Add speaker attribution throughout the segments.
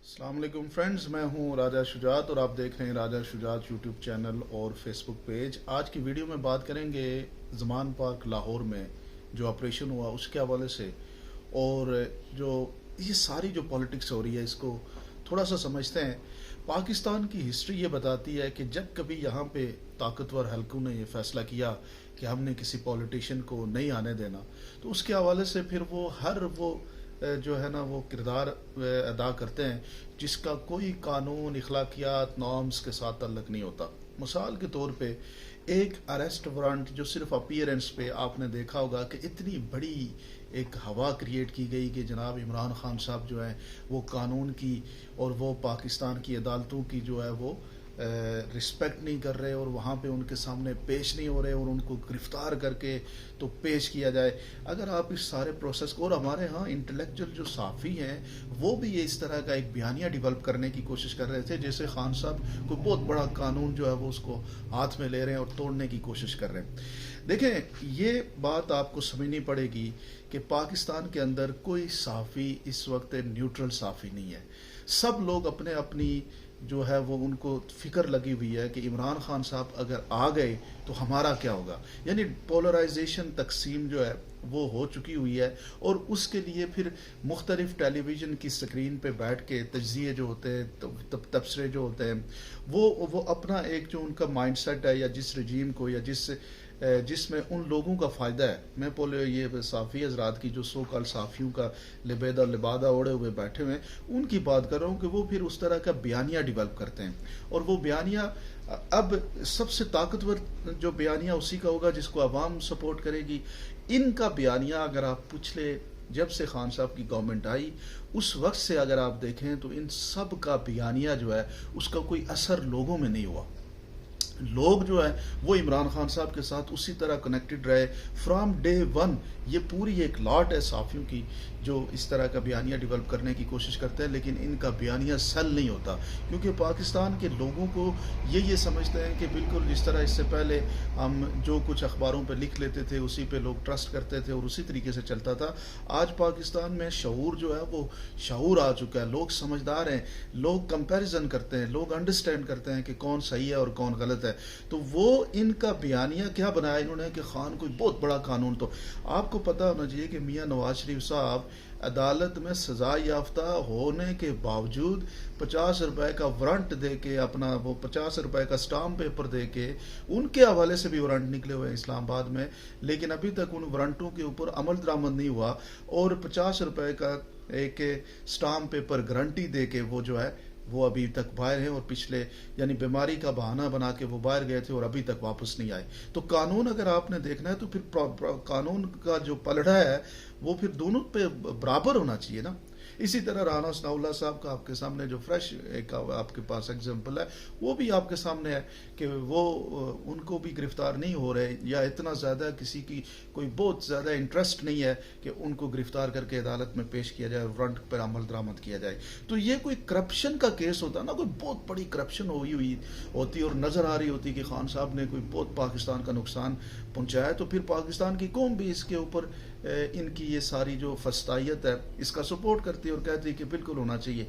Speaker 1: السلام علیکم فرینڈز، میں ہوں راجہ شجاعت اور آپ دیکھ رہے ہیں راجہ شجاعت یوٹیوب چینل اور فیس بک پیج۔ آج کی ویڈیو میں بات کریں گے زمان پارک لاہور میں جو آپریشن ہوا اس کے حوالے سے، اور جو یہ ساری جو پالیٹکس ہو رہی ہے اس کو تھوڑا سا سمجھتے ہیں۔ پاکستان کی ہسٹری یہ بتاتی ہے کہ جب کبھی یہاں پہ طاقتور حلقوں نے یہ فیصلہ کیا کہ ہم نے کسی پولیٹیشین کو نہیں آنے دینا، تو اس کے حوالے سے پھر وہ جو ہے نا وہ کردار ادا کرتے ہیں جس کا کوئی قانون، اخلاقیات، نارمز کے ساتھ تعلق نہیں ہوتا۔ مثال کے طور پہ ایک اریسٹ وارنٹ جو صرف اپیئرنس پہ آپ نے دیکھا ہوگا کہ اتنی بڑی ایک ہوا کریٹ کی گئی کہ جناب عمران خان صاحب جو ہیں وہ قانون کی اور وہ پاکستان کی عدالتوں کی جو ہے وہ رسپیکٹ نہیں کر رہے، اور وہاں پہ ان کے سامنے پیش نہیں ہو رہے اور ان کو گرفتار کر کے تو پیش کیا جائے۔ اگر آپ اس سارے پروسیس کو، اور ہمارے ہاں انٹلیکچوئل جو صحافی ہیں وہ بھی یہ اس طرح کا ایک بیانیہ ڈیولپ کرنے کی کوشش کر رہے تھے جیسے خان صاحب کوئی بہت بڑا قانون جو ہے وہ اس کو ہاتھ میں لے رہے ہیں اور توڑنے کی کوشش کر رہے ہیں۔ دیکھیں، یہ بات آپ کو سمجھنی پڑے گی کہ پاکستان کے اندر کوئی صحافی اس وقت نیوٹرل صحافی نہیں ہے۔ سب لوگ اپنے اپنی جو ہے وہ ان کو فکر لگی ہوئی ہے کہ عمران خان صاحب اگر آ گئے تو ہمارا کیا ہوگا، یعنی پولرائزیشن، تقسیم جو ہے وہ ہو چکی ہوئی ہے، اور اس کے لیے پھر مختلف ٹیلی ویژن کی سکرین پہ بیٹھ کے تجزیے جو ہوتے ہیں، تبصرے جو ہوتے ہیں، وہ اپنا ایک جو ان کا مائنڈ سیٹ ہے یا جس رجیم کو یا جس میں ان لوگوں کا فائدہ ہے، میں یہ صحافی حضرات کی جو سو کال صحافیوں کا لبادہ اوڑے ہوئے بیٹھے ہوئے ہیں ان کی بات کر رہا ہوں کہ وہ پھر اس طرح کا بیانیہ ڈیولپ کرتے ہیں، اور وہ بیانیہ اب سب سے طاقتور جو بیانیہ اسی کا ہوگا جس کو عوام سپورٹ کرے گی۔ ان کا بیانیہ اگر آپ پچھلے جب سے خان صاحب کی گورنمنٹ آئی اس وقت سے اگر آپ دیکھیں تو ان سب کا بیانیہ جو ہے اس کا کوئی اثر لوگوں میں نہیں ہوا۔ لوگ جو ہے وہ عمران خان صاحب کے ساتھ اسی طرح کنیکٹڈ رہے فرام ڈے ون۔ یہ پوری ایک لاٹ ہے صحافیوں کی جو اس طرح کا بیانیہ ڈیولپ کرنے کی کوشش کرتے ہیں، لیکن ان کا بیانیہ سیل نہیں ہوتا، کیونکہ پاکستان کے لوگوں کو یہ سمجھتے ہیں کہ بالکل جس طرح اس سے پہلے ہم جو کچھ اخباروں پہ لکھ لیتے تھے اسی پہ لوگ ٹرسٹ کرتے تھے اور اسی طریقے سے چلتا تھا۔ آج پاکستان میں شعور جو ہے وہ شعور آ چکا ہے، لوگ سمجھدار ہیں، لوگ کمپیریزن کرتے ہیں، لوگ انڈرسٹینڈ کرتے ہیں کہ کون صحیح ہے اور کون غلط ہے۔ تو وہ ان کا بیانیہ کیا بنایا انہوں نے کہ خان کوئی بہت بڑا قانون، تو آپ کو پتہ ہونا چاہیے کہ میاں نواز شریف صاحب عدالت میں سزا یافتہ ہونے کے باوجود 50 روپے کا وارنٹ دے کے، اپنا وہ 50 روپے کا سٹامپ پیپر دے کے، ان کے حوالے سے بھی وارنٹ نکلے ہوئے ہیں اسلام آباد میں، لیکن ابھی تک ان وارنٹوں کے اوپر عمل درآمد نہیں ہوا، اور 50 روپے کا ایک سٹامپ پیپر گارنٹی دے کے وہ جو ہے وہ ابھی تک باہر ہیں، اور پچھلے یعنی بیماری کا بہانہ بنا کے وہ باہر گئے تھے اور ابھی تک واپس نہیں آئے۔ تو قانون اگر آپ نے دیکھنا ہے تو پھر قانون کا جو پلڑا ہے وہ پھر دونوں پہ برابر ہونا چاہیے نا۔ اسی طرح رانا ثناء اللہ صاحب کا آپ کے سامنے جو فریش ایک آپ کے پاس ایگزامپل ہے وہ بھی آپ کے سامنے ہے کہ وہ ان کو بھی گرفتار نہیں ہو رہے، یا اتنا زیادہ کسی کی کوئی بہت زیادہ انٹرسٹ نہیں ہے کہ ان کو گرفتار کر کے عدالت میں پیش کیا جائے، وارنٹ پر عمل درآمد کیا جائے۔ تو یہ کوئی کرپشن کا کیس ہوتا نا، کوئی بہت بڑی کرپشن ہوئی ہوتی اور نظر آ رہی ہوتی کہ خان صاحب نے کوئی بہت پاکستان کا نقصان پہنچایا، تو پھر پاکستان کی قوم بھی اس کے اوپر ان کی یہ ساری جو فسطائیت ہے اس کا سپورٹ کرتی اور کہتی کہ بالکل ہونا چاہیے۔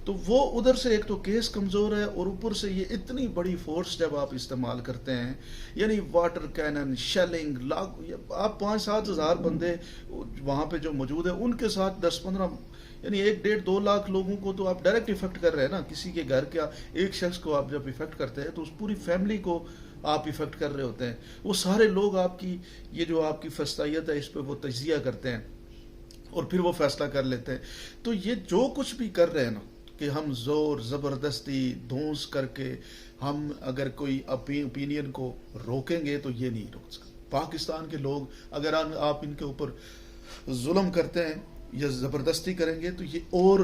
Speaker 1: تو وہ ادھر سے ایک تو کیس کمزور ہے، اور اوپر سے یہ اتنی بڑی فورس جب آپ استعمال کرتے ہیں، یعنی واٹر کینن، شیلنگ، آپ 5-7 ہزار بندے وہاں پہ جو موجود ہیں ان کے ساتھ 10-15 یعنی 1-1.5-2 لاکھ لوگوں کو تو آپ ڈائریکٹ افیکٹ کر رہے ہیں نا۔ کسی کے گھر کا ایک شخص کو آپ جب افیکٹ کرتے ہیں تو اس پوری فیملی کو آپ افیکٹ کر رہے ہوتے ہیں۔ وہ سارے لوگ آپ کی یہ جو آپ کی فسطائیت ہے اس پہ وہ تجزیہ کرتے ہیں اور پھر وہ فیصلہ کر لیتے ہیں۔ تو یہ جو کچھ بھی کر رہے ہیں نا کہ ہم زور زبردستی دھونس کر کے ہم اگر کوئی اوپینین کو روکیں گے تو یہ نہیں روک سکتے۔ پاکستان کے لوگ اگر آپ ان کے اوپر ظلم کرتے ہیں یا زبردستی کریں گے تو یہ اور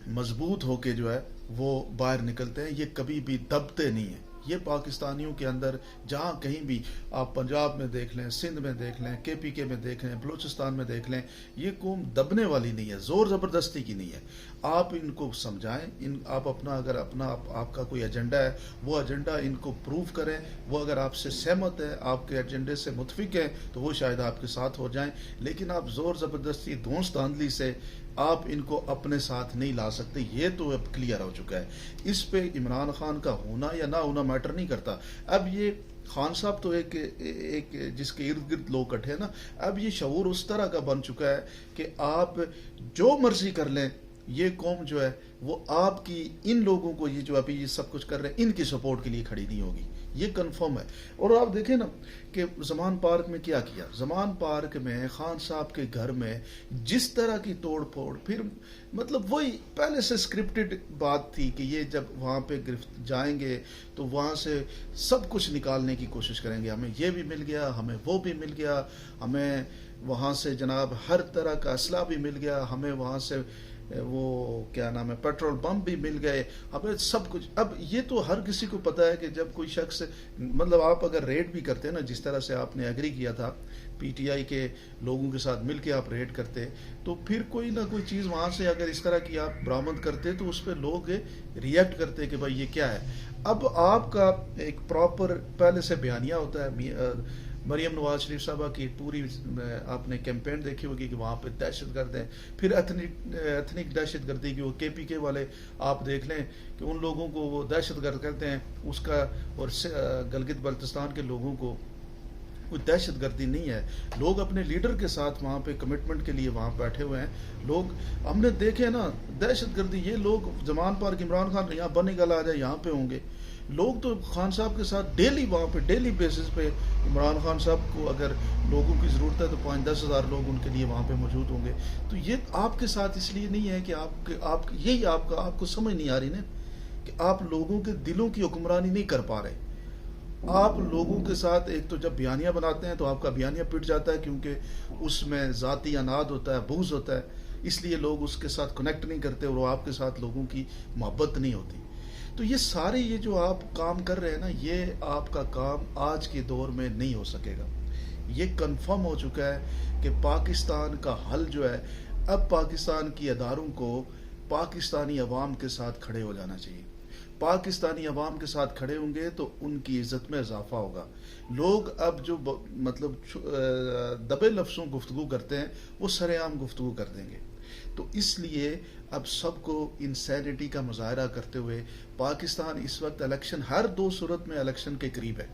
Speaker 1: مضبوط ہو کے جو ہے وہ باہر نکلتے ہیں، یہ کبھی بھی دبتے نہیں ہیں۔ یہ پاکستانیوں کے اندر جہاں کہیں بھی آپ پنجاب میں دیکھ لیں، سندھ میں دیکھ لیں، KPK میں دیکھ لیں، بلوچستان میں دیکھ لیں، یہ قوم دبنے والی نہیں ہے، زور زبردستی کی نہیں ہے۔ آپ ان کو سمجھائیں، آپ اپنا اگر آپ کا کوئی ایجنڈا ہے وہ ایجنڈا ان کو پروو کریں، وہ اگر آپ سے سہمت ہے، آپ کے ایجنڈے سے متفق ہیں تو وہ شاید آپ کے ساتھ ہو جائیں، لیکن آپ زور زبردستی دھونس دھاندلی سے آپ ان کو اپنے ساتھ نہیں لا سکتے، یہ تو اب کلیئر ہو چکا ہے۔ اس پہ عمران خان کا ہونا یا نہ ہونا میٹر نہیں کرتا۔ اب یہ خان صاحب تو ایک جس کے ارد گرد لوگ کٹھے ہیں نا، اب یہ شعور اس طرح کا بن چکا ہے کہ آپ جو مرضی کر لیں، یہ قوم جو ہے وہ آپ کی ان لوگوں کو، یہ جو ابھی یہ سب کچھ کر رہے ہیں، ان کی سپورٹ کے لیے کھڑی نہیں ہوگی، یہ کنفرم ہے۔ اور آپ دیکھیں نا کہ زمان پارک میں کیا کیا، زمان پارک میں خان صاحب کے گھر میں جس طرح کی توڑ پھوڑ، پھر مطلب وہی پہلے سے اسکرپٹڈ بات تھی کہ یہ جب وہاں پہ جائیں گے تو وہاں سے سب کچھ نکالنے کی کوشش کریں گے، ہمیں یہ بھی مل گیا، ہمیں وہ بھی مل گیا، ہمیں وہاں سے جناب ہر طرح کا اسلحہ بھی مل گیا، ہمیں وہاں سے وہ کیا نام ہے پیٹرول پمپ بھی مل گئے، ہمیں سب کچھ۔ اب یہ تو ہر کسی کو پتا ہے کہ جب کوئی شخص، مطلب آپ اگر ریڈ بھی کرتے ہیں نا، جس طرح سے آپ نے ایگری کیا تھا پی ٹی آئی کے لوگوں کے ساتھ مل کے آپ ریڈ کرتے، تو پھر کوئی نہ کوئی چیز وہاں سے اگر اس طرح کی آپ برآمد کرتے تو اس پہ لوگ ریئیکٹ کرتے کہ بھائی یہ کیا ہے۔ اب آپ کا ایک پراپر پہلے سے بیانیہ ہوتا ہے، مریم نواز شریف صاحبہ کی پوری آپ نے کیمپین دیکھی ہوگی کہ وہاں پہ دہشت گرد ہیں، پھر ایتھنک دہشت گردی کی وہ کے پی کے والے آپ دیکھ لیں کہ ان لوگوں کو وہ دہشت گرد کہتے ہیں اس کا، اور گلگت بلتستان کے لوگوں کو کوئی دہشت گردی نہیں ہے۔ لوگ اپنے لیڈر کے ساتھ وہاں پہ کمٹمنٹ کے لیے وہاں بیٹھے ہوئے ہیں لوگ۔ ہم نے دیکھے نا دہشت گردی، یہ لوگ زمان پارک عمران خان یہاں بن نکل آ جائے یہاں پہ ہوں گے، لوگ تو خان صاحب کے ساتھ ڈیلی وہاں پہ ڈیلی بیسس پہ عمران خان صاحب کو اگر لوگوں کی ضرورت ہے تو 5-10 ہزار لوگ ان کے لیے وہاں پہ موجود ہوں گے۔ تو یہ آپ کے ساتھ اس لیے نہیں ہے کہ یہی آپ کو سمجھ نہیں آ رہی نا کہ آپ لوگوں کے دلوں کی حکمرانی نہیں کر پا رہے۔ آپ لوگوں کے ساتھ ایک تو جب بیانیہ بناتے ہیں تو آپ کا بیانیہ پٹ جاتا ہے، کیونکہ اس میں ذاتی اناد ہوتا ہے، بغض ہوتا ہے، اس لیے لوگ اس کے ساتھ کنیکٹ نہیں کرتے اور وہ آپ کے ساتھ لوگوں کی محبت نہیں ہوتی۔ تو یہ سارے یہ جو آپ کام کر رہے ہیں نا، یہ آپ کا کام آج کے دور میں نہیں ہو سکے گا۔ یہ کنفرم ہو چکا ہے کہ پاکستان کا حل جو ہے، اب پاکستان کی اداروں کو پاکستانی عوام کے ساتھ کھڑے ہو جانا چاہیے۔ پاکستانی عوام کے ساتھ کھڑے ہوں گے تو ان کی عزت میں اضافہ ہوگا۔ لوگ اب جو مطلب دبے لفظوں گفتگو کرتے ہیں وہ سرے عام گفتگو کر دیں گے۔ تو اس لیے اب سب کو انسینٹی کا مظاہرہ کرتے ہوئے، پاکستان اس وقت الیکشن ہر 2 صورت میں الیکشن کے قریب ہے۔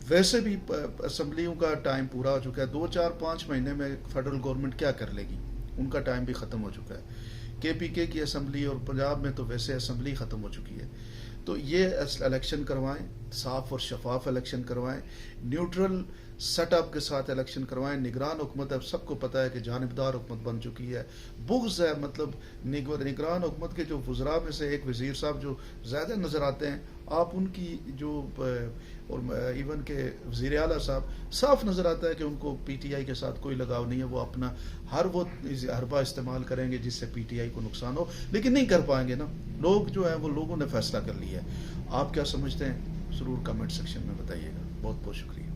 Speaker 1: ویسے بھی اسمبلیوں کا ٹائم پورا ہو چکا ہے، 2-4-5 مہینے میں فیڈرل گورنمنٹ کیا کر لے گی، ان کا ٹائم بھی ختم ہو چکا ہے۔ کے پی کے کی اسمبلی اور پنجاب میں تو ویسے اسمبلی ختم ہو چکی ہے۔ تو یہ الیکشن کروائیں، صاف اور شفاف الیکشن کروائیں، نیوٹرل سیٹ اپ کے ساتھ الیکشن کروائیں۔ نگران حکومت اب سب کو پتہ ہے کہ جانبدار حکومت بن چکی ہے، بغض ہے، مطلب نگران حکومت کے جو وزراء میں سے ایک وزیر صاحب جو زیادہ نظر آتے ہیں، آپ ان کی جو اور ایون کہ وزیر اعلیٰ صاحب صاف نظر آتا ہے کہ ان کو پی ٹی آئی کے ساتھ کوئی لگاؤ نہیں ہے، وہ اپنا ہر وہ حربہ استعمال کریں گے جس سے پی ٹی آئی کو نقصان ہو، لیکن نہیں کر پائیں گے نا۔ لوگ جو ہیں وہ لوگوں نے فیصلہ کر لیا ہے۔ آپ کیا سمجھتے ہیں ضرور کمنٹ سیکشن میں بتائیے گا۔ بہت بہت شکریہ۔